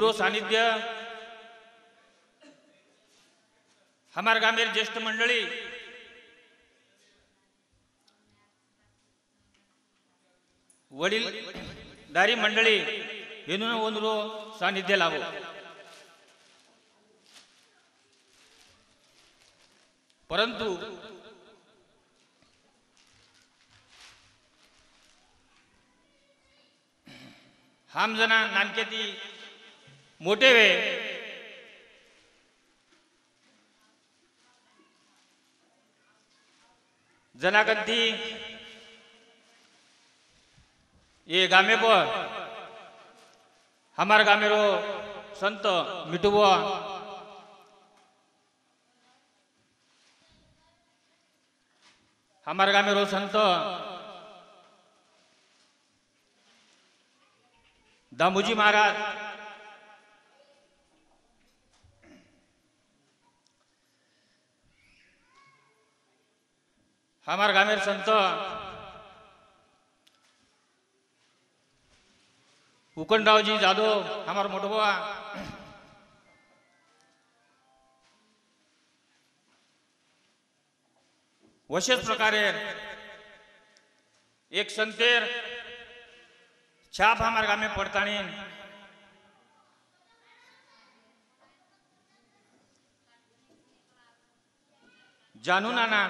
विदुरो सानिध्य हमारे गामेर ज्येष्ठ मंडळी वडील दारी मंडळी येणून ओंदरो सानिध्य लावो परंतु हम जना नानकेती मोठे वे जनाकंती ये गामे पर हमार गामेरो संत मिठुबुआ हमार गामेरो संत दामूजी महाराज हमार गामेर संत उकंडरावजी जाधव हमार मोठोबा वशेष प्रकारे एक संतेर छाप हमारे गामे पड़तानी जानू नाना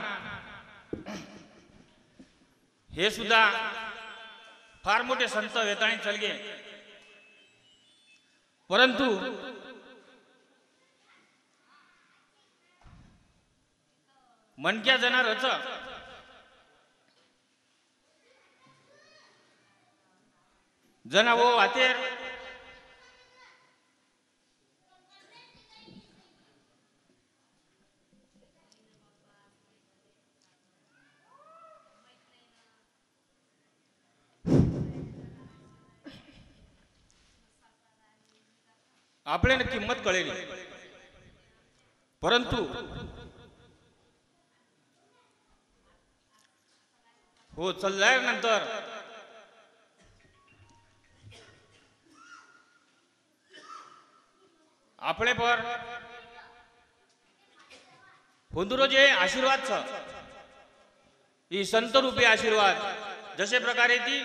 हे सुद्धा फार मोठे संत वेताणी चलगे परंतु मनक्या जनारच जना वो वातेर आपल्याला किंमत कळेली परंतु हो चालल्यानंतर आपले पर होंदुरो जे आशीर्वाद छ ही संत रूपी आशीर्वाद जसे प्रकारे ती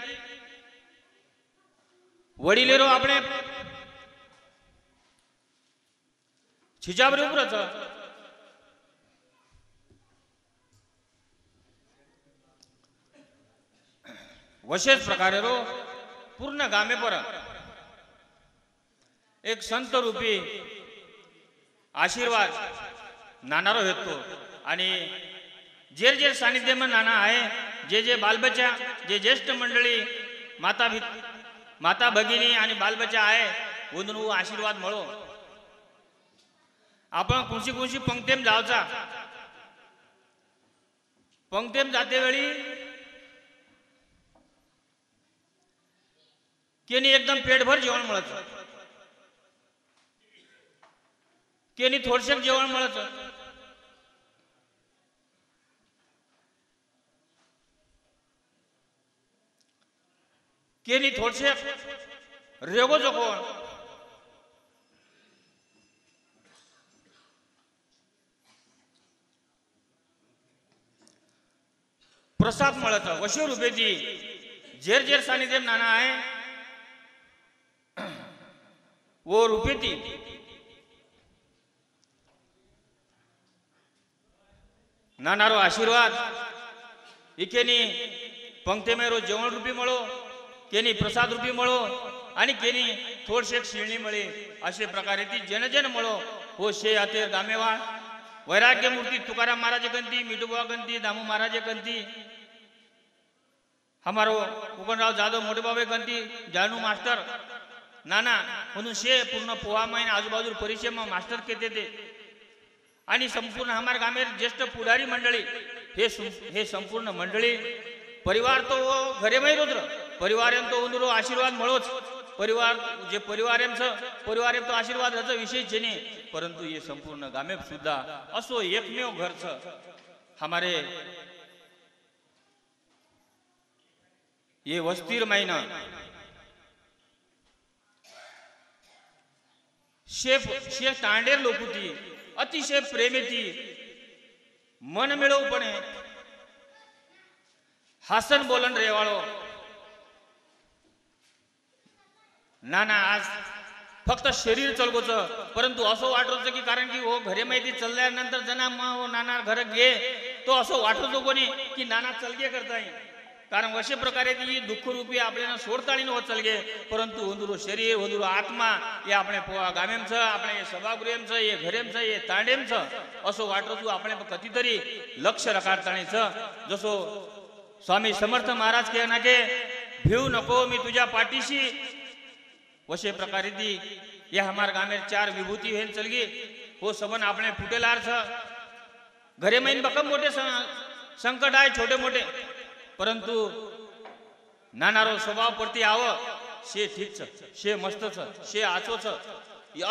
वडिलेरो आपले छिजाबरी उपरच विशेष प्रकारे रो पूर्ण गामे पर एक संत रूपी आशीर्वाद नानारो हेतो आणि जे जे सानिध्य में नाना आहे जे बालबच्चा जे ज्येष्ठ मंडळी माता भगिनी आणि बालबच्चा आहे उंदू आशीर्वाद मळो आपण कुशी पंक्तीम जावचा पंक्तीम जाते वेळी केनी एकदम पेटभर जेवण मिळत केनी थोडशे जेवण मिळत केनी थोडशे रेगो जको प्रसाद मिळत वशे रुपयेची जेर जेर सानिध्य नाना आहे वो रुपयेती नानारो आशीर्वाद इकेनी पंक्ते में रो जेवण रूपी मळो केनी प्रसाद रूपी मळो आणि केनी थोडशे शिळणी मळे अशे प्रकारे ती जनजन मळो हो शे आते गामेवाळ वैराग्य मूर्ती तुकाराम महाराज कंती मिठूबुआ कंती दामू महाराज कंती हमारो उकनराव जाधव मोठे बाबे कंती जानू मास्टर नाना म्हणून शे पूर्ण पोहा महिने आजूबाजू परिचय में मास्टर केते ते आणि संपूर्ण हमारे गामेर ज्येष्ठ पुढारी मंडळी हे संपूर्ण मंडळी परिवार तो घरे में रोद्र परिवार तो उंदरो आशीर्वाद मळोच परिवार जे परिवार तो आशीर्वाद रच विषय जेने परंतु ये संपूर्ण गामे सुद्धा असो एकमेव घर छ हमारे ये वस्तीर महीना शे तांडेर लोकुती अतिशय प्रेमेती मन मिळवपणे हासन बोलन रेवाळो नाना आज फक्त शरीर चलगोच परंतु असं वाटत की कारण की हो घरे माहिती चालल्यानंतर जना हो नाना घर गे तो असं वाटतो कोणी की नाना चलगे करताय कारण अशा प्रकारे ती दुःखरूपी आपल्याला सोडताळीन होत चलगे परंतु होंदुरो शरीर होंदुरो आत्मा हे આપણે ગામેમ છે આપણે સભાગૃહમ છે એ ઘરેમ છે એ તાંડેમ છે असं वाटतो આપણે कधीतरी लक्ष रखाडताणी છે जसो स्वामी समर्थ महाराज कहना के भिव नको मी तुझ्या पाठीशी वशे प्रकारे दी ये हमार गामे 4 विभूति हेन चलगी वो सबन आपने फुटेलार छ घरे में बकम मोटे संकट आए छोटे मोटे परंतु नानारो स्वभाव प्रति आव शे ठीक छ शे मस्त छ शे आचो छ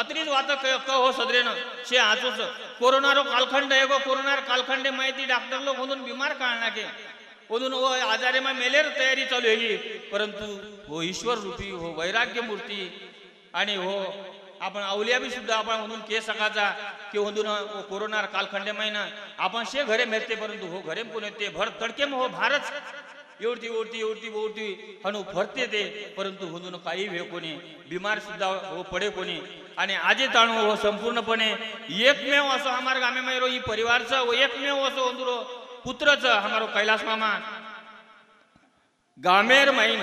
अतिरिक्त वात कहो सदरेन शे आचो छ कोरोना रो कालखंड एगो कोरोना कालखंडे माहिती डॉक्टर लोग होऊन बीमार काढना के ओदून वो आजारे में मेलेर तयारी चालू आहे परंतु हो ईश्वर रूपी हो वैराग्य मूर्ती आणि हो आपण अवलिया बी सुद्धा आपण म्हणून के सकाचा की होऊन कोरोना कालखंडे महिना आपण शे घरे मेरते परंतु हो घरे कोण येते भर तडके हो भारत एवढी ओढती ओढती ओढती हणू फरते ते परंतु होऊन काही वेळ कोणी बीमार सुद्धा हो पडे कोणी आणि आजे ताणू हो संपूर्णपणे एकमेव असं हमार गामे मैरो ही परिवारचा हो एकमेव असं होंदुरो पुत्रच हमारो कैलास मामा गामेर महिन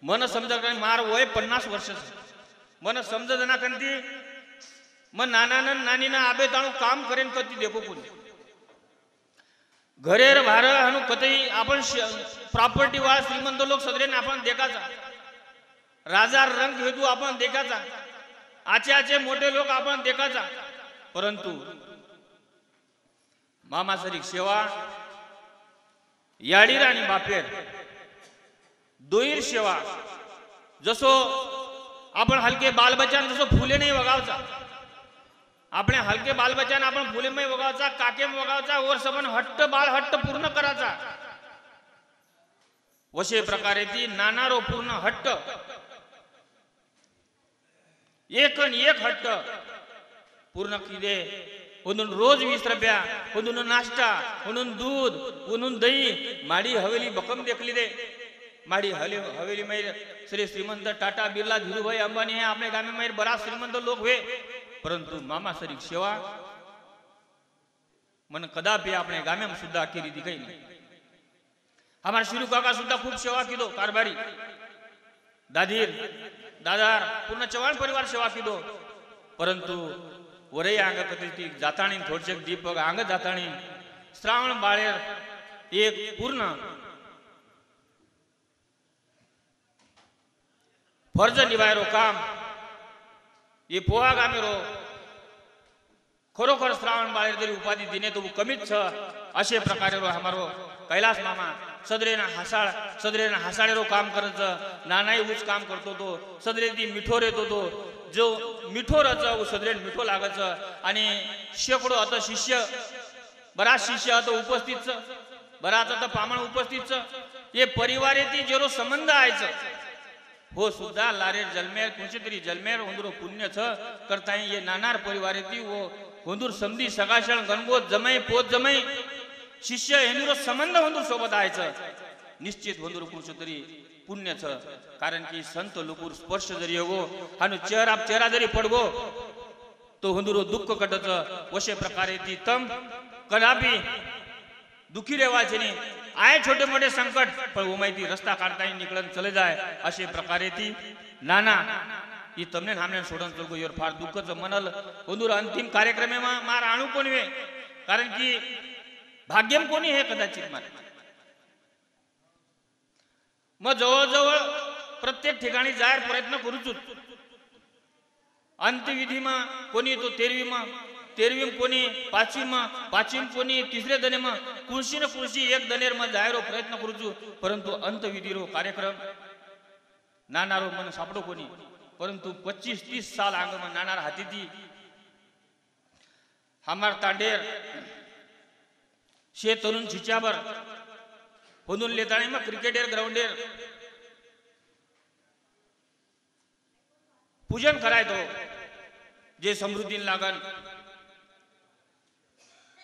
मन समजा मार वय 50 वर्ष मन समजना कंती मन नाना नानी ना आबे ताणू काम करेन कती देखो कोणी घरेर भार हनु कतई आपण प्रॉपर्टी वाला श्रीमंत लोक सदरेन आपण देखाचा राजा रंग हेतू आपण देखाचा आचे आचे मोठे लोक आपण देखाचा परंतु मामा सरी सेवा याडीर आणि बापेर दोईर सेवा जसो आपण हलके बालबच्चान जसो फुले नाही वगावचा આપણે हलके बालबच्चान आपण फुले नाही वगावचा काके वगावचा और सबन हट्ट बाळ हट्ट पूर्ण कराचा वशे प्रकारे ती नानारो पूर्ण हट्ट एकन एक हट्ट पूर्ण किदे म्हणून रोज 20 रुपया म्हणून नाश्ता म्हणून दूध म्हणून दही माडी हवेली बकम देखली दे माडी हवेली मैर श्री श्रीमंत टाटा बिर्ला धीरूभाई अंबानी है अपने गामे मैर बड़ा श्रीमंत लोग हुए परंतु मामा सरी सेवा मन कदापि अपने गामे में सुद्धा की रीति कही नहीं हमारे शिरू काका सुद्धा खूब सेवा की दो कारभारी दादीर दादार पूर्ण चव्हाण परिवार सेवा की दो परंतु वरई अंग कधी जाताणी थोडशे दीपक अंग जाताणी श्रावण बाळेर एक पूर्ण फर्ज निभायरो काम ये पोहा गामेरो खरोखर श्रावण बाळेर जरी उपाधी दिने तो कमीच छ अशे प्रकारे रो हमारो कैलास मामा सदरेना हासाळेरो काम करत नानाई उच काम करतो तो सदरे ती मिठोर येतो तो जो मिठोरच सदरेन मिठो लागच आणि शेकडो आता शिष्य बराच शिष्य आता उपस्थित बराच आता पामण उपस्थित ये परिवार येती जेरो संबंध आहे हो सुद्धा लारे जलमेर कुंचे तरी जलमेर होंदुरो पुण्य छ करता ये नानार परिवार येती वो होंदुर समधी सगाशण गणगोत जमय पोत जमय शिष्य हेनुरो संबंध होंदुर सोबत आहे निश्चित होंदुर कुंचे तरी पुण्य छ कारण की संत लोकूर स्पर्श जरी हो आणि चेहरा जरी पडगो तो होंदुरो दुःख कटच वशे प्रकारे ती तम कदापि दुखी रेवाचे नहीं आए छोटे मोटे संकट पर वो माहिती रस्ता काढता निकलन चले जाए अशे प्रकारे ती नाना ये तमने हमने सोडन चलगो योर फार दुःखच मनल होंदुर अंतिम कार्यक्रमे मार आणू कोणी वे कारण की भाग्यम कोणी हे कदाचित मार मग जवळजवळ प्रत्येक ठिकाणी जाहीर प्रयत्न करूच अंत्यविधीमा कोणी तो 13वीं कोणी 5वीं कोणी 3रे दने में कुर्सी न कुर्सी एक दनेर में जायरो प्रयत्न करूचु परंतु अंतविधीरो कार्यक्रम नानारो मन सापडो कोणी परंतु 25-30 साल आंग में नानार हाथी थी हमार तांडेर शे तरुण छिचाबर होंदून लेताणी में क्रिकेटेर ग्राउंडेर पूजन कराय तो जे समृद्धीन लागन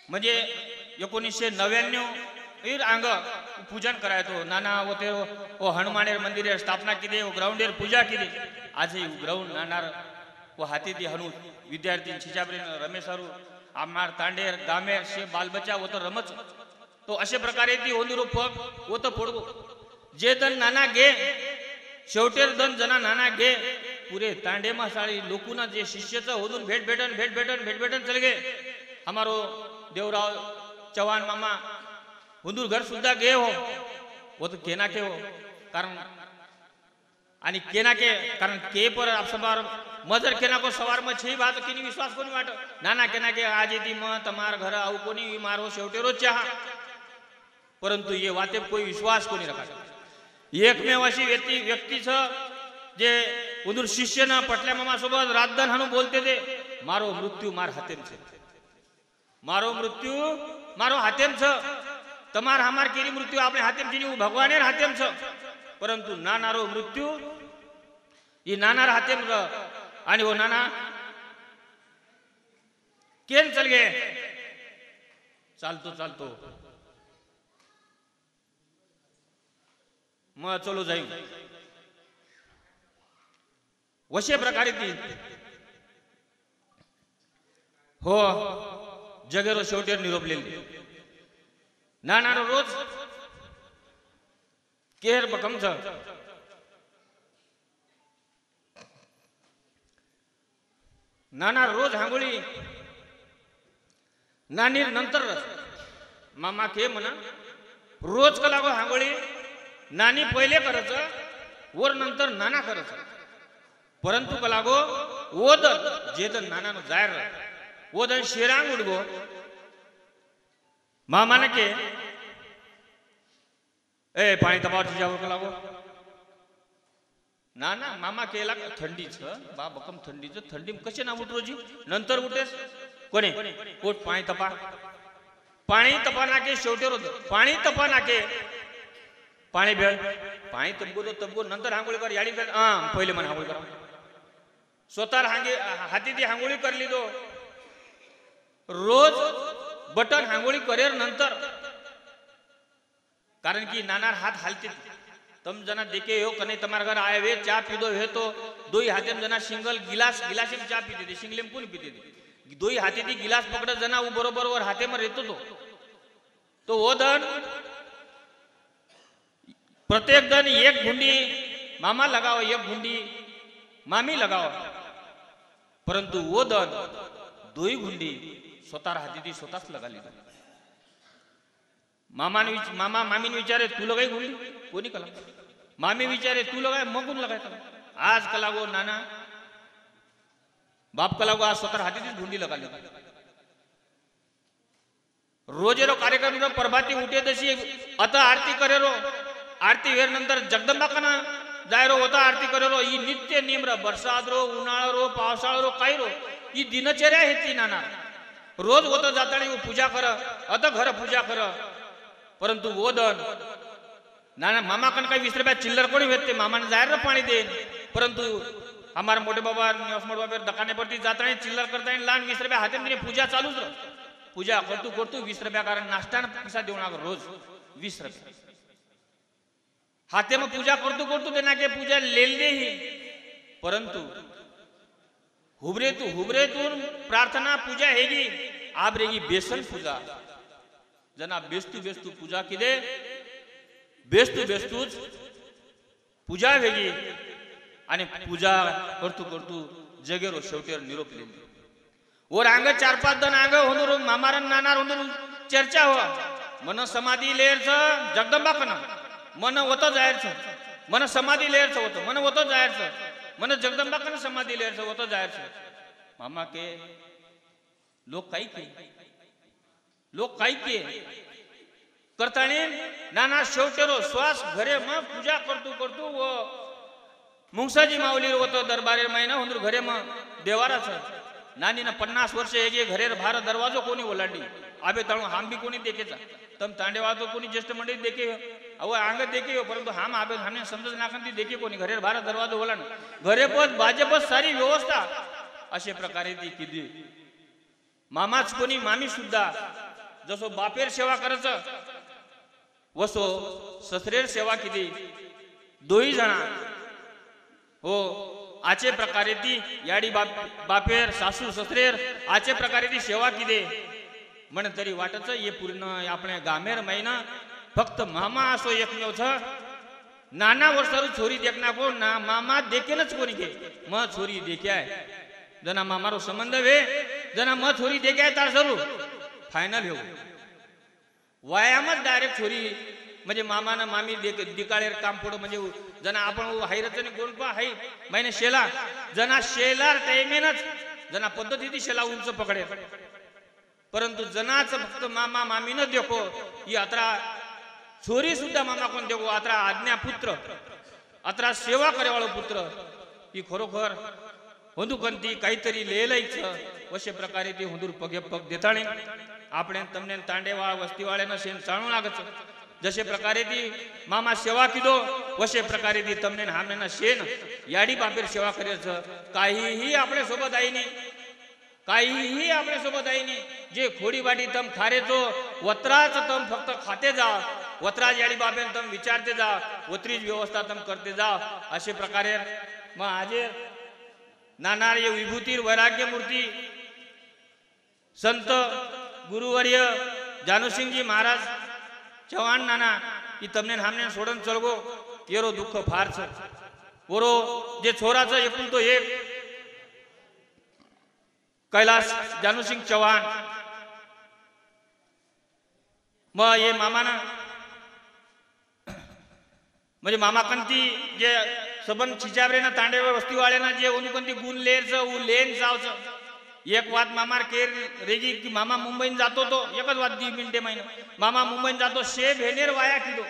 म्हणजे 1999 अंग पूजन करायचो नाना होते ओ हनुमानेर मंदिर स्थापना केली ओ ग्राउंडेर पूजा केली आजही ग्राउंड नानार वो हाती दी हनु विद्यार्थी छिचाबरीन रमेशारू आमार तांडेर गामेर शे बालबच्चा वो तो रमच तो अशा प्रकारे ती ओंदुरो पग वो तो पडगो जे दन नाना गे शेवटेर दन जना नाना गे पुरे तांडे मा साळी लोकुना जे शिष्यचा होदून भेट भेटन चल गे हमारो देवराव चव्हाण मामा हुंदूर घर सुद्धा गे हो वो तो केना के हो कारण आणि केना के कारण के पर आप सवार मजर केना को सवार में छी बात किनी विश्वास कोनी वाट नाना केना के आज येती म तमार घर आऊ कोनी मारो शेवटे रोज चहा परंतु ये वाते कोई विश्वास कोनी रखा एकमेव अशी व्यक्ती छ जे हुंदूर शिष्य ना पटल्या मामा सोबत रातदन हनु बोलते ते मारो मृत्यू मार हातेम छे मारो मृत्यू मारो हातेम छ तमार हमार केरी मृत्यू आपले हातेम छे भगवानेर हातेम छ परंतु नानारो मृत्यू ये नानार हातेम र आणि वो नाना केन चल गे चालतो मग चलो जाईन वशे प्रकारे ती हो जगेरो शेवटेर निरोपलेली नानारो रोज केर बकम छ नाना रोज हांगोळी नानी नंतर मामा के म्हणा रोज का लागो हांगोळी नानी पहिले करच वर नंतर नाना करच परंतु का लागो ओदन जेदन नाना नो जायर ओदन शेरांग उडगो मामा ने के ए पाणी तपाव जाव का लागो नाना मामा केला थंडी छ बा बकम थंडी छ थंडी कसे ना उठ रोजी नंतर उठेस कोणे कोट पाणी तपा नाके शेवटे रोज पाणी तपा नाके पाणी भेळ पाणी तबगो नंतर हांगोळी कर याडी कर पहिले मन हांगोळी कर स्वतः हाती ती हांगोळी करली दो रोज बटन हांगोळी करेर नंतर कारण की नानार हाथ हालते तम जना देखे हो कने तमार घर आए वे चा पीदो है तो दोई हाथे में जना सिंगल गिलास में चा पीते थे सिंगले में कौन पीते थे दोई हाथे दी गिलास पकड़ जना वो बरोबर और हाथे में रहतो तो वो दन प्रत्येक दन एक घुंडी मामा लगाओ एक घुंडी मामी लगाओ परंतु वो दन दोई घुंडी स्वतः हाथी ती स्वतःच लगाली मामा मामी विचारे तू लगाई घुंडी कोणी कला मामी विचारे तू लगाए मगून लगाए आज कला गो नाना बाप कला गो आज स्वतः हाथी ती घुंडी लगाली रोजेरो कार्यक्रम प्रभाती उठे तशी आता आरती करेरो आरती वेर नंतर जगदंबा कना जायरो होता आरती करेरो ही नित्य नियम बरसात रो उन्हाळा रो पावसाळा रो काही रो ही दिनचर्या हेती नाना रोज होता जातानी वो पूजा कर आता घर पूजा कर परंतु वो दन नाना मामा कन काही 20 रुपया चिल्लर कोणी भेटते मामाने जायर पाणी देन परंतु हमारे मोटे बाबा मोठे बाबा दकाने परती जातानी चिल्लर करता लहान 20 रुपया हाते में पूजा चालूच र पूजा करतो 20 रुपया कारण नाश्ता पैसा देऊ नाग रोज 20 रुपया हाथे में पूजा करतो देना के पूजा लेल दे ही परंतु हुबरे तू प्रार्थना पूजा हेगी आप रेगी बेसन पूजा जना बेस्तू पूजा किदे बेस्तूच पूजा वेगी आणि पूजा करतो जगेरो शेवटेर निरोप लेली और आंग 4-5 दन आंग होंदुर मामारन नानार होंदुर चर्चा हो मन समाधी लेर छ जगदंबा कना मन होतो जायर छ मन समाधी लेर छ होतो मन होतो जायर छ मन जगदंबा कना समाधी लेर छ होतो जायर छ मामा के लोग काही के करतानी नाना शेवटेरो श्वास घरे में पूजा करतो वो मुंगसाजी माऊली होतो दरबारे महिना होंदुर घरे में देवारा छ नानी ना 50 वर्ष हेगे घरेर भारत दरवाजो कोणी ओलांडी आबे तळू हम भी कोणी देखेचा तम तांडेवा तो कोणी ज्येष्ठ मंडळी देखे अव आंग देखे हो परंतु हम आबे हमने समझ नाखन ती देखे कोणी घरेर भारत दरवाजो ओलांड घरे पद बाजे पद सारी व्यवस्था अशा प्रकारे ती किती मामाच कोणी मामी सुद्धा जसो बापेर सेवा करायचं वसो ससरेर सेवा किती दोही जणा हो आचे प्रकारे ती याडी बापेर सासू ससरेर आचे प्रकारे ती सेवा किती म्हण तरी वाटच ये पूर्ण आपल्या गामेर महिना फक्त मामा असो एकमेव छ नाना वर्षारू छोरी देखना को ना मामा देखेनच कोणी घे म छोरी देख्याय जना मामारो संबंध वे जना म छोरी देख्याय तार सरू फायनल हो वायामच डायरेक्ट छोरी म्हणजे मामाना मामी दिकाळेर काम पडो म्हणजे जना आपण हायरचने गोंडपा हाय महिने शेला जना शेलार टाइमेनच जना पद्धती शेला उंच पकडे परंतु जनाच फक्त मामा मामी न देखो ही अत्रा छोरी सुद्धा मामा कोण देखो अत्रा आज्ञा पुत्र अत्रा सेवा करेवाळो पुत्र ही खरोखर हुंदुकंती काहीतरी लेलायच वशे प्रकारे ती हुंदूर पगे पग देताणी आपण तमने तांडेवाळ वस्तीवाळ्यानं शेन चाळू लागच जसे प्रकारे ती मामा सेवा किदो वशे प्रकारे ती तमने हामने शेन याडी बापेर सेवा करायचं काहीही आपल्या सोबत आईनी काहीही आपल्या सोबत आईनी जे खोडी बाटी तम खारेचो वत्राच तम फक्त खाते जा वत्राज याडी बापेन तम विचारते जा वत्रीज व्यवस्था तम करते जा अशे प्रकारे मग आजेर नाना ये विभूतीर वैराग्य मूर्ती संत गुरुवर्य जानूसिंगजी महाराज चव्हाण नाना की तमने हमने सोडन चलगो येरो दुःख फार छ वरो जे छोराचं एकूण तो एक कैलास जानूसिंग चव्हाण मग ये मामाना म्हणजे मामाकंती जे सबन छिचाबरे ना तांडेवर वस्तीवाळ्याना जे अनुकंती गुण लेरचं उ लेन जावचं एक वाद मामार केर रेगी की मामा मुंबईन जातो तो एकच वाद 2 मिनिटे महिना मामा मुंबईन जातो शे भेनेर वाया किलो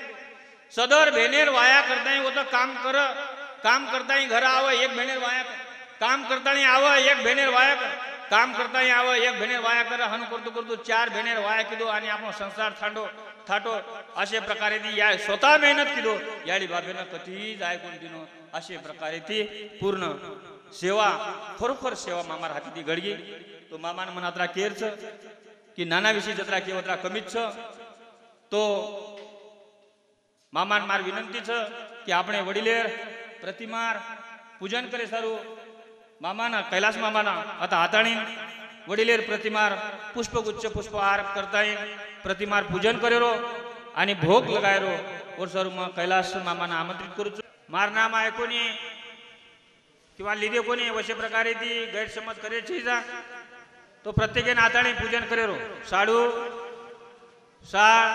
सदर भेनेर वाया करताय होतं काम करताय घर आव एक भेनेर वाया काम करताय आव एक भेनेर वाया काम करताय आव एक भेनेर वाया कर हन करतो 4 भेनेर वाया किलो आणि आपण संसार थाटो अशा प्रकारे ती या स्वतः मेहनत किलो याडी बाबेनं कधी जाय कोणतीनो अशा प्रकारे ती पूर्ण सेवा खरोखर सेवा मामार हाती ती गडगी तो मामान मनातरा केरच की नाना विषयी जत्रा केवत्रा कमीच तो मामान मार विनंतीच की આપણે वडिलेर प्रतिमार पूजन करे सारू मामाना कैलास मामाना आता हाताळी वडिलेर प्रतिमार पुष्पगुच्छ पुष्पहार करताय प्रतिमार पूजन करेरो आणि भोग लगायरो और सारू मग कैलास मामाना आमंत्रित करूच मार नाम ऐकोनी किंवा लिदे कोणी वशे प्रकारे ती गैरसमज करे जा तो प्रत्येकाने हाताळी पूजन करेरो साडू साळ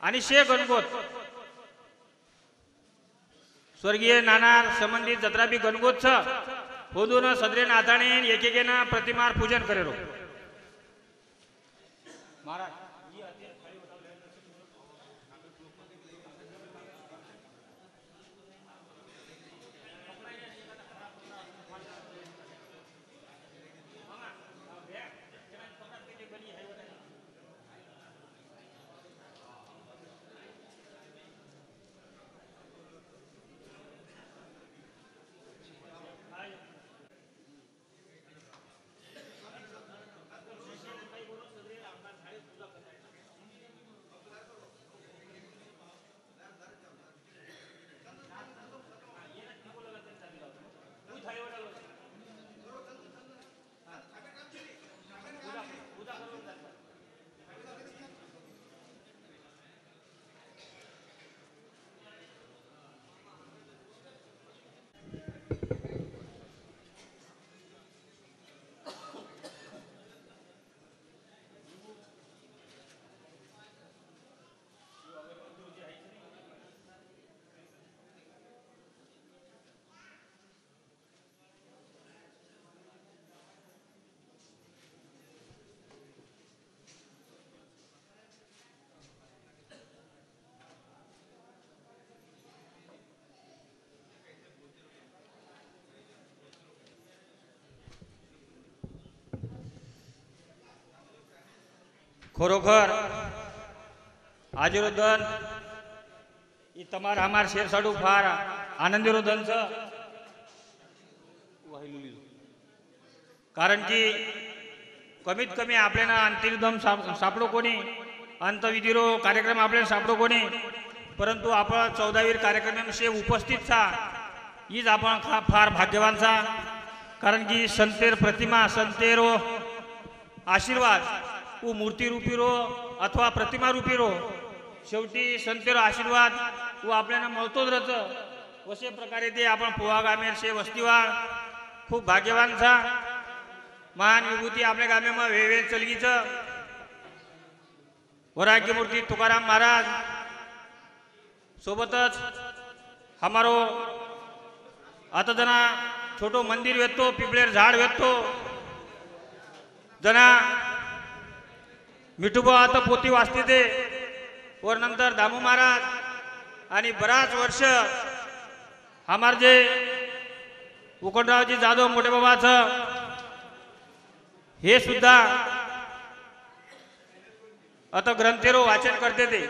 आणि शे गणगोत स्वर्गीय नाना संबंधित जत्रा बी गणगोत छ होदून सदरे नाताणे एकेकेना प्रतिमार पूजन करेरो महाराज खरोखर आजरो दन ई तमार हमार शेर साडू फार आनंदीरो दन छ वाहिलुली कारण की कमीत कमी आपल्याला अंतिम सापडो कोणी, अंतविधिरो कार्यक्रम आपल्याला सापडो कोणी, परंतु आपण 14वीर कार्यक्रमाविषयी उपस्थित सा हीच आपण फार भाग्यवान सा. कारण की संतेर प्रतिमा, संतेरो आशीर्वाद व मूर्तीरूपी रो अथवा प्रतिमा रूपी रो, शेवटी संतेरो आशीर्वाद व आपल्याला मिळतोच राहतं. अशा प्रकारे ते आपण पोहा गामेर शे वस्तीवाळ खूप भाग्यवान सा. महान विभूती आपल्या गामेમાં वेवे चलगीचं वराग्यमूर्ती तुकाराम महाराज सोबतच हमारो आता जना छोटो मंदिर वेतो, पिपळेर झाड वेतो, जना मिठूबा आता पोती वाचते ते वर, नंतर दामू महाराज आणि बराच वर्ष हमार जे उकणरावजी जाधव मोठे बाबाचं हे सुद्धा आता ग्रंथेरो वाचन करते ते.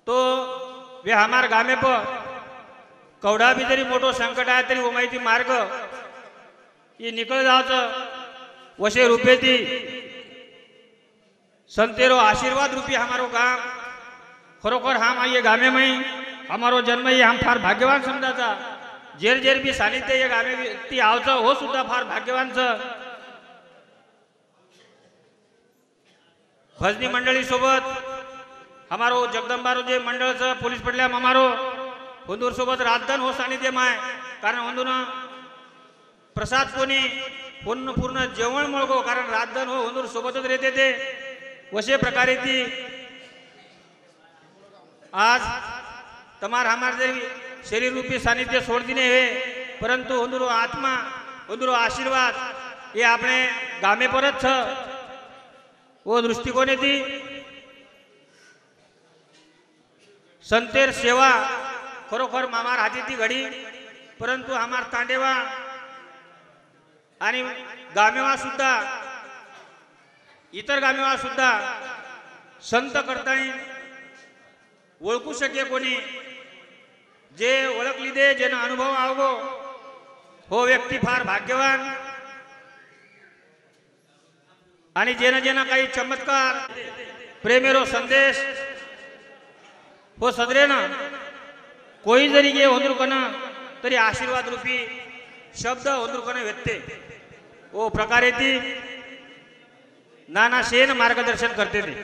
तो वे हमार गामे पर कवडा भी जरी मोठो संकट आहे तरी ओमायती मार्ग ये निकल जावचं वशे रूपे ती संतेरो आशीर्वाद रूपी हमारो गाम. खरोखर हम ये गामे में हमारो जन्म ये हम फार भाग्यवान समजाचा. जेर जेर भी सानिध्य ये गामे ती आवचं हो सुद्धा फार भाग्यवान च. भजनी मंडळी सोबत हमारो जगदंबारो जे मंडळचं पोलीस पडल्या हमारो हुंदूर सोबत राजदान हो सानिध्य माय. कारण हुंदून प्रसाद कोणी पूर्ण जेवण मळगो, कारण राजदान हो हुंदूर सोबतच रहते ते. वशे प्रकारे ती आज तमार हमार जरी शरीर रूपी सानिध्य सोड दिने है, परंतु हुंदूरो आत्मा, हुंदूरो आशीर्वाद ये आपणे गामे परच छ. वो दृष्टिकोन ती संतेर सेवा खरोखर मामार हाती ती घडी, परंतु हमार तांडेवा आणि गामेवा सुद्धा इतर गामेवा सुद्धा संत करताय ओळखू शके कोणी. जे ओळखली दे, जेना अनुभव आवगो हो व्यक्ती फार भाग्यवान. आणि जेना जेना काही चमत्कार प्रेमेरो संदेश हो सदरे ना कोई जरी गे होंदुरकन तरी आशीर्वाद रूपी शब्द होंदुरकन व्यक्ते ओ प्रकारे ती नाना शेन मार्गदर्शन करते ती.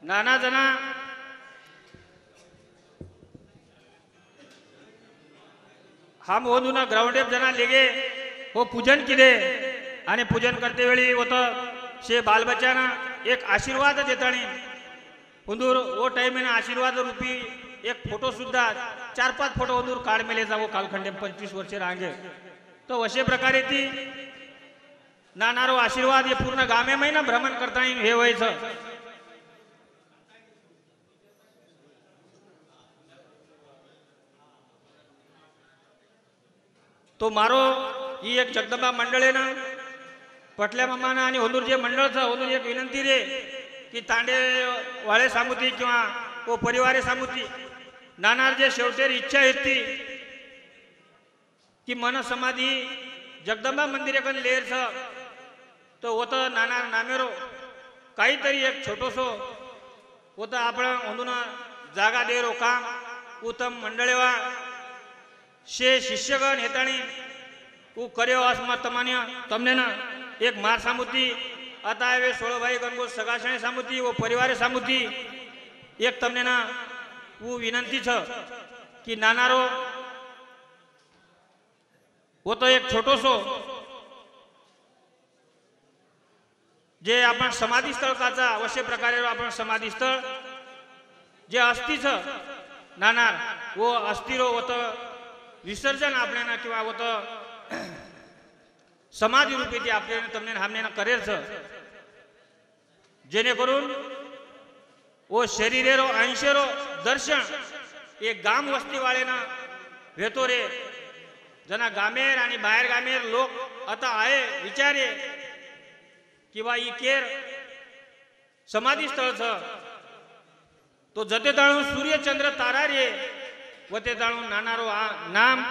नाना जना हम हो ना ग्राउंड जना लेगे हो पूजन किदे आणि पूजन करते वेळी होत शे बाल बच्चाना एक आशीर्वाद देतानी हुंदूर वो टाइम में आशीर्वाद रूपी एक फोटो सुद्धा 4-5 फोटो हुंदूर काढ मेले जावो कालखंडे 25 वर्ष रांगे. तो अशे प्रकारे ती नानारो आशीर्वाद ये पूर्ण गामे महिना भ्रमण करता हे व्हायचं. तो मारो ही एक जगदंबा मंडळ आहे ना पटल्या मामाना आणि होंदूर जे मंडळचं होंदूर एक विनंती रे की तांडे वाळे सामुती किंवा को परिवारे सामुती नानार जे शेवटेर इच्छा येती की मन समाधी जगदंबा मंदिर एकन लेर छ तो होत नानार नामेरो काहीतरी एक छोटोसो होता आपण होंदून जागा देरो काम उत्तम मंडळेवा शे शिष्यगण हेताणी उ कर्यो असमा तमान्य तमने ना एक मार सामुती आता वे 16 भाई गणगो सगाशणे सामुती वो परिवारे सामुती एक तमने ना वो विनंती छ की नानारो वो तो एक छोटोसो जे आपण समाधी स्थळ काचा अवश्य प्रकारे आपण समाधी स्थळ जे अस्थि छ नानार वो अस्थिरो होत विसर्जन आपल्याला किंवा होतं समाधी रूपी ते आपल्याला तमने हमने करेल छ जेणेकरून ओ शरीरेरो अंशेरो दर्शन एक गाम वस्तीवाळेना भेटो रे जना गामेर आणि बाहेर गामेर लोक आता आहे विचारे किंवा ई केर समाधी स्थळ तो जते ताळून सूर्य चंद्र तारा रे व ते ताळून नानारो नाम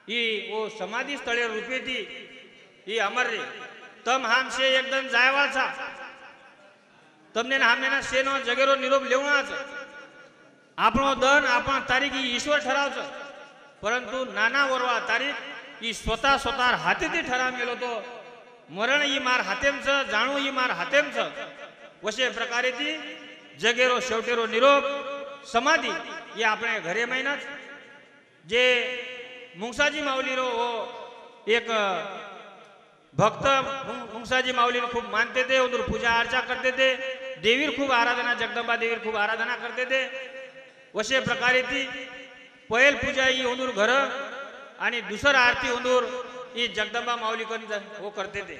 ई ओ समाधी स्थळे रूपे ती ई अमर रे तम हाम से एकदम जायवाचा तमने हामेना सेनो जगेरो निरोप लेवणाच આપણો દન આપણા તારીખ ઈશ્વર ઠરાવશે પરંતુ નાના વરવા તારીખ ઈ स्वतः हातेથી ठरावेलो तो मरण ई मार हातेम छ जाणू ई मार हातेम छ वशे प्रकारे ती जगेरो शेवटेरो निरोप समाधी ये આપણે घरे महिनाच जे मुंगसाजी माऊलीरो हो एक भक्त मुंगसाजी माऊली खूब मानते थे उधर पूजा अर्चा करते थे देवीर खूब आराधना जगदंबा देवीर खूब आराधना करते थे वशे प्रकारे ती पहिल पूजा ही उंदूर घर आणि दुसर आरती उंदूर ही जगदंबा माऊली वो करते थे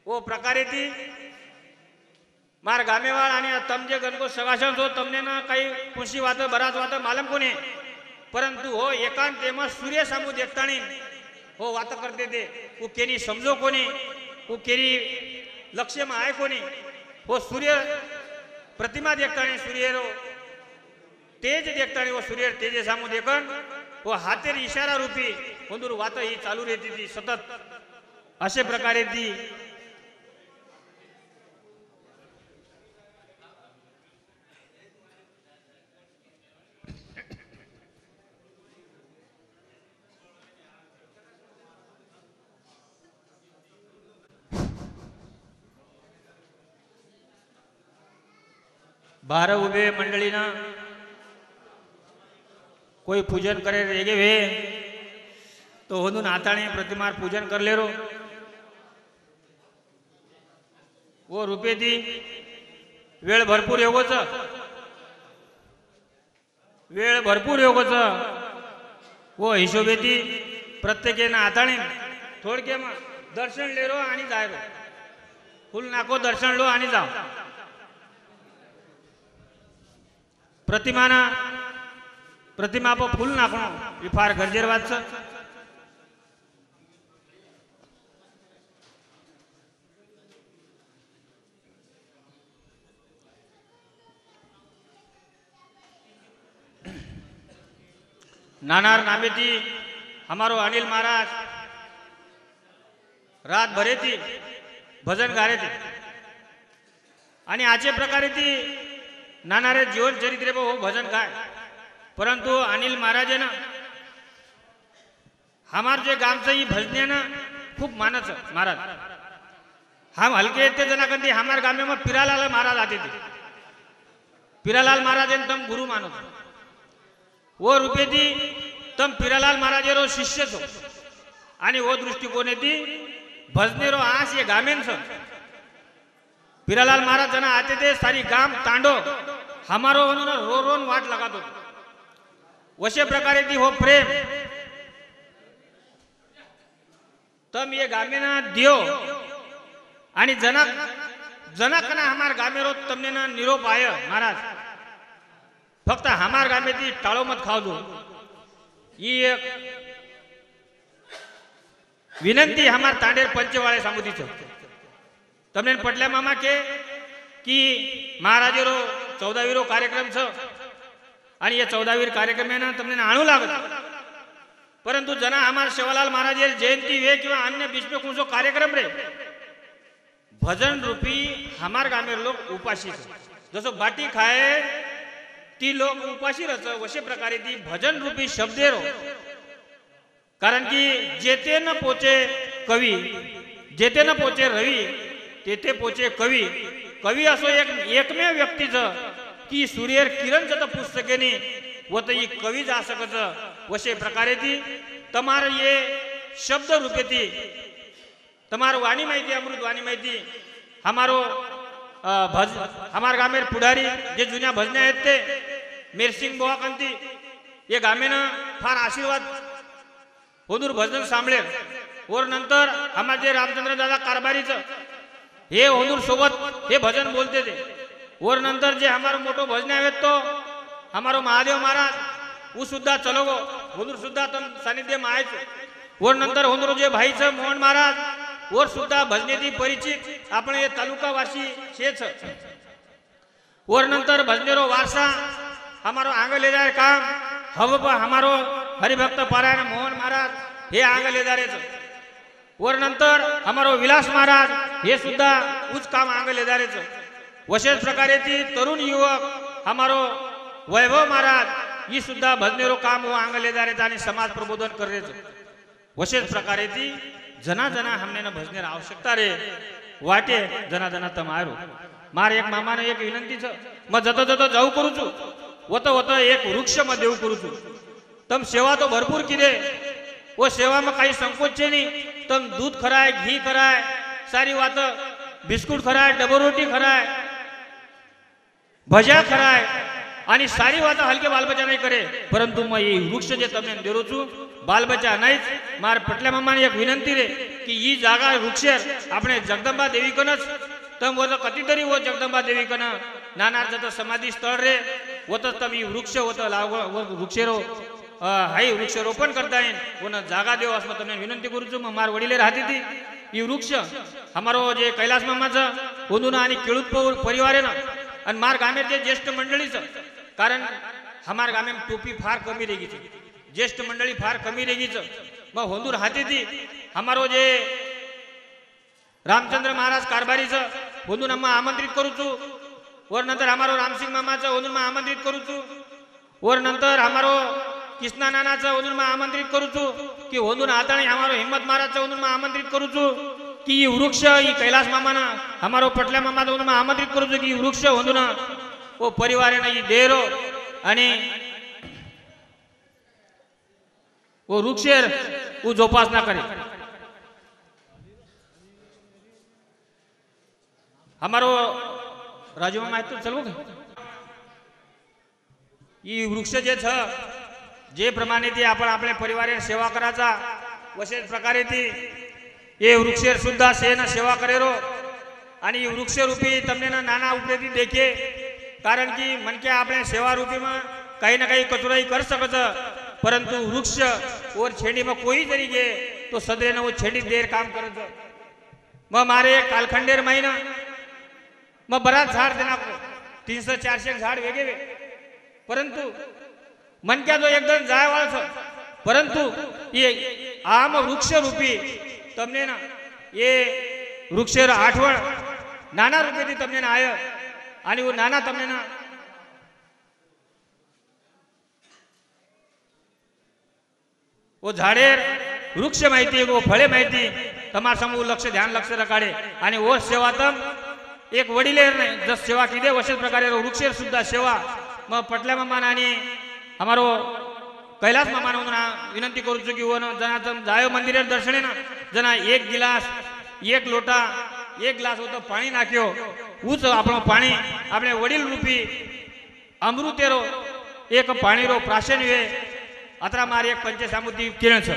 वो प्रकारे ती मार गामेवाळ आणि तमजे गणको सगाशन जो तमने ना काही खुशी वात बराच वात मालम कोणी परंतु हो एकांतेमा सूर्य सामू देखतानी हो वात करते थे वो केरी समजो कोणी वो केरी लक्ष्य में आए कोणी वो सूर्य प्रतिमा देखतानी सूर्यरो तेज देखतानी वो सूर्य तेजे सामू देखन वो हातेर इशारा रूपी उंदूर वात ही चालू रहती थी सतत अशे प्रकारे ती बार उभे मंडळीना कोई पूजन करे रेगे वे तो होदून हाताने प्रतिमार पूजन कर ले रो वो रुपये ती वेळ भरपूर योगोच वेळ भरपूर योगोच वो हिशोबे ती प्रत्येकेना हाताने थोडके मग दर्शन ले रो आणि जाय रो फुल नाको दर्शन लो आणि जाओ प्रतिमा पर फूल नाखणो ये फार गरजेर वात छे नानार नामे थी हमारो अनिल महाराज रात भरे थी भजन गारे थे आणि आचे प्रकारे थी नानारे जीवन चरित्र हो भजन गाय परंतु अनिल महाराजे ना हमार जे गाम से भजने ना खूब मानस महाराज हम हल्के थे जना कंदी हमार गामे में पिरालाल महाराज आते थे पिरालाल महाराज तम गुरु मानो वो रूपे थी तम पिरालाल महाराज रो शिष्य छो आणि वो दृष्टिकोने थी भजने रो आस ये गामेन छ पिरालाल महाराज जना आते थे सारी गाम तांडो हमारो रो रोन वाट लगातो वशे प्रकारे ती हो प्रेम तम ये गामेना दियो आणि जनक जनकना हमार गामेरो तमने ना निरोप आय महाराज फक्त हमार गामे ती टाळो मत खाव दो ही एक विनंती हमार तांडेर पंचवाळे सांगू दी छ तमने पटल्या मामा के की महाराजेरो 14वीरो कार्यक्रम छ आणि ये 14वीर कार्यक्रम है ना तमने आणू लागत परंतु जना हमार शिवलाल महाराज जयंती वे किंवा अन्य विश्व कोणसो कार्यक्रम रे भजन रूपी हमार गामेर लोग उपाशी जसो बाटी खाए ती लोग उपाशी रच वशे प्रकारे ती भजन रूपी शब्देरो कारण की जेते न पोचे कवी जेते न पोचे रवी तेथे पोचे कवी कवी असो एकमेव व्यक्ती छ की सूर्यर किरण जत पुस्तकेनी व तई कवी जा सकत वशे प्रकारे ती तमार ये शब्द रूपे थी तमार वाणी माहिती अमृत वाणी माहिती हमारो हमार गामेर पुढारी जे जुन्या भजने आहेत ते मेरसिंग बोवा कंती ये गामेन फार आशीर्वाद होदूर भजन सांभळे और नंतर हमारे रामचंद्र दादा कारभारीचं हे होंदूर सोबत हे भजन बोलते थे। और नंतर जे हमारो मोठो भजन आहेत तो हमारो महादेव महाराज वो सुद्धा चलो गो होंदूर सुद्धा तम सानिध्य में आयच। और नंतर होंदूर जे भाई छ मोहन महाराज और सुद्धा भजनेती परिचित आपण हे तालुकावासी छेच। और नंतर भजनेरो वारसा हमारो आगे ले जाए काम हब हमारो हरिभक्त पारायण मोहन महाराज हे आगे ले जा रहे। और नंतर हमारो विलास महाराज हे सुद्धा उच काम आगे ले जा रहे। वशेष प्रकारे ती तरुण युवक हमारो वैभव महाराज ये सुद्धा भजनेरो काम वो आगे ले जा रहे समाज प्रबोधन कर रहे। वशेष प्रकारे ती जना जना हमने न भजनेर आवश्यकता रे वाटे जना जना तमारो मारे एक मामा ने एक विनंती छ मैं जतो जतो जाऊ करू छु वत वत एक वृक्ष में देऊ करू छु। तम सेवा तो भरपूर किदे वो सेवा में काही संकोच नहीं। तम दूध खराय घी खराय सारी बात बिस्कुट खराय डबो रोटी खराय भजा खराय आणि सारी बात हलके बाल बच्चा नहीं करे। परंतु मैं ये वृक्ष जे तमने देरो छु बाल बच्चा नहीं मार पटल्या मामा ने एक विनंती रे कि ये जागा वृक्षेर आपणे जगदंबा देवी कनच तम वो तो कधीतरी वो जगदंबा देवी कन नाना जत समाधी स्थळ रे वो तो तम ये वृक्ष वो तो लाव वृक्षेरो हाई वृक्षारोपण करता येईल कोण जागा देव असं तमने विनंती करू छु। मार वडीले राहती ती ये वृक्ष हमारो जे कैलास मामाचा होंदून आणि केळूत परिवार आहे ना आणि मार गामे जे ज्येष्ठ मंडळीच कारण हमार गामे टोपी फार कमी रेगी थी ज्येष्ठ मंडळी फार कमी रेगीच मग होंदूर हाती थी हमारो जे रामचंद्र महाराज कारभारीच होंदून अम्मा आमंत्रित करू छु। और नंतर हमारो रामसिंग मामाचा होंदून में आमंत्रित करू छु। और नंतर हमारो कृष्णा नानाचा होंदून में आमंत्रित करू छु कि होंदून आताणी हमारो हिम्मत महाराजचा होंदून में आमंत्रित करू छु कि ये वृक्ष ये कैलास मामाना हमारो पटल्या मामा होंदून में आमंत्रित करू छु कि वृक्ष होंदून वो परिवार ने देरो आणि वो वृक्षेर वो जोपासना करे। हमारो राजू मामा तो चलो ये वृक्ष जे छ जे प्रमाणे ती आपण आपल्या परिवारे सेवा करायचा वशेष प्रकारे ती ये वृक्षेर सुद्धा सेना सेवा करेरो आणि वृक्ष रूपी तमने ना नाना उपयोगी देखे कारण की मन के आपने सेवा रूपी में काही ना काही कचुराई कर सकत परंतु वृक्ष और छेड़ी में कोई जरी गे तो सदरे न वो छेड़ी देर काम करत। मग मारे कालखंडेर महीना मग बराच झाड देना 300-400 झाड वेगे वे परंतु मन क्या जो एकदम जाय वाळछ परंतु ये आम वृक्ष रूपी तमने ना ये वृक्षेर आठवण नाना रूपे थी तमने ना आय आणि वो नाना तमने ना वो झाडेर वृक्ष माहिती वो फळे माहिती तमार समूह लक्ष ध्यान लक्ष रखाडे आणि वो सेवा तम एक वडीलेर नाही जस सेवा किदे वशेष प्रकारे वृक्षेर सुद्धा सेवा मग पटल्या मामा आणि हमारो कैलास मामा विनंती करू छु की वो जना तम जायो मंदिरेर दर्शने ना जना एक गिलास एक लोटा एक ग्लास होतो पाणी नाख्यो उच आपणो पाणी આપણે वडील रूपी अमृतेरो एक पाणीरो प्राशन वे अतरा मारी एक पंचसामुद्री किरण छ।